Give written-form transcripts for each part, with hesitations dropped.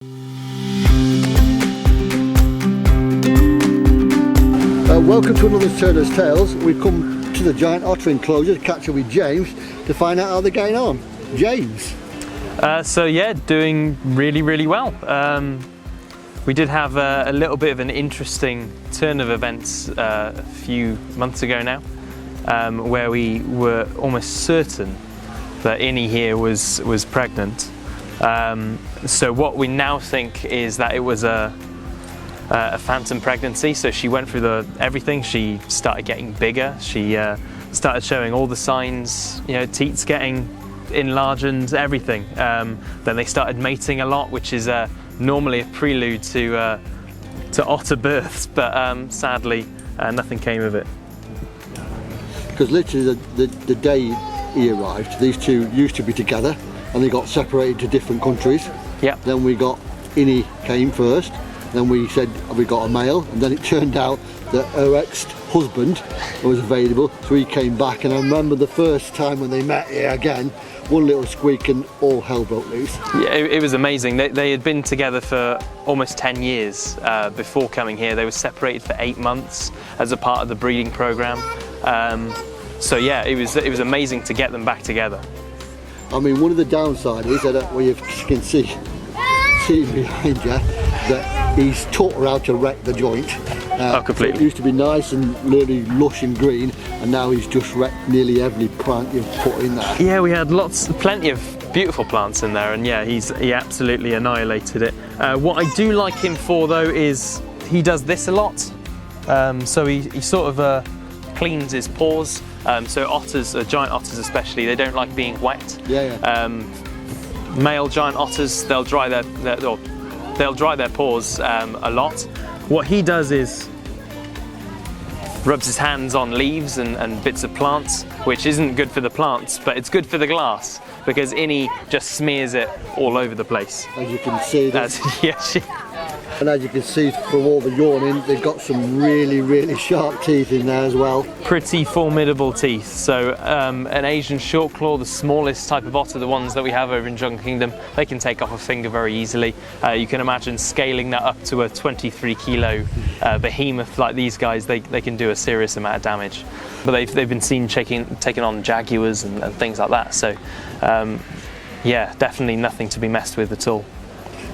Welcome to another Turner's Tales. We've come to the Giant Otter enclosure to catch up with James to find out how they're getting on. James? So yeah, doing really well. We did have a little bit of an interesting turn of events a few months ago now, where we were almost certain that Inny here was pregnant. So what we now think is that it was a phantom pregnancy. So she went through everything. She started getting bigger. She started showing all the signs, teats getting enlarged and everything. Then they started mating a lot, which is normally a prelude to otter births, but sadly nothing came of it. Because literally the day he arrived, these two used to be together and they got separated to different countries. Yeah. Then we got Inny came first. Then we said, have we got a male? And then it turned out that her ex-husband was available, so he came back. And I remember the first time when they met here again, one little squeak and all hell broke loose. Yeah, it was amazing. They had been together for almost 10 years before coming here. They were separated for 8 months as a part of the breeding program. So yeah, it was amazing to get them back together. I mean, one of the downsides is that you can see behind you that he's taught her how to wreck the joint. Oh, completely. So it used to be nice and really lush and green, and now he's just wrecked nearly every plant you've put in there. Yeah, we had plenty of beautiful plants in there, and yeah, he absolutely annihilated it. What I do like him for though is he does this a lot. So he sort of cleans his paws. So otters, giant otters especially, they don't like being wet. Yeah. Male giant otters, they'll dry their paws a lot. What he does is rubs his hands on leaves and bits of plants, which isn't good for the plants, but it's good for the glass because Inny just smears it all over the place. As you can see, and as you can see from all the yawning, they've got some really sharp teeth in there as well. Pretty formidable teeth. So an Asian short claw, the smallest type of otter, the ones that we have over in Jungle Kingdom, they can take off a finger very easily. You can imagine scaling that up to a 23 kilo behemoth like these guys, they can do a serious amount of damage. But they've been seen taking on jaguars and things like that. So yeah, definitely nothing to be messed with at all.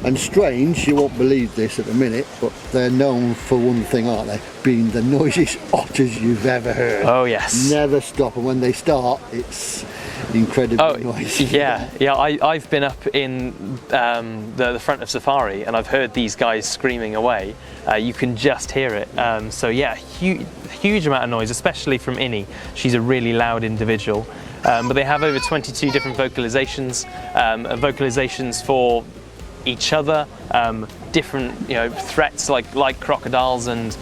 And strange, you won't believe this at the minute, but they're known for one thing, aren't they? Being the noisiest otters you've ever heard. Oh yes. Never stop, and when they start, it's incredibly noisy. Yeah. I've been up in the front of safari, and I've heard these guys screaming away. You can just hear it. So yeah, huge amount of noise, especially from Inny. She's a really loud individual. But they have over 22 different vocalizations, vocalizations for each other, different threats like crocodiles and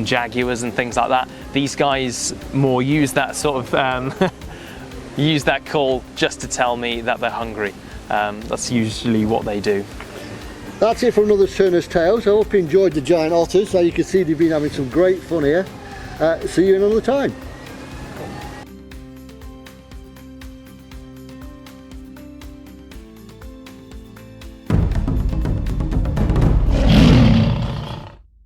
jaguars and things like that. These guys more use that sort of use that call just to tell me that they're hungry. That's usually what they do. That's it for another Turner's Tales. I hope you enjoyed the giant otters. So you can see they've been having some great fun here. See you another time.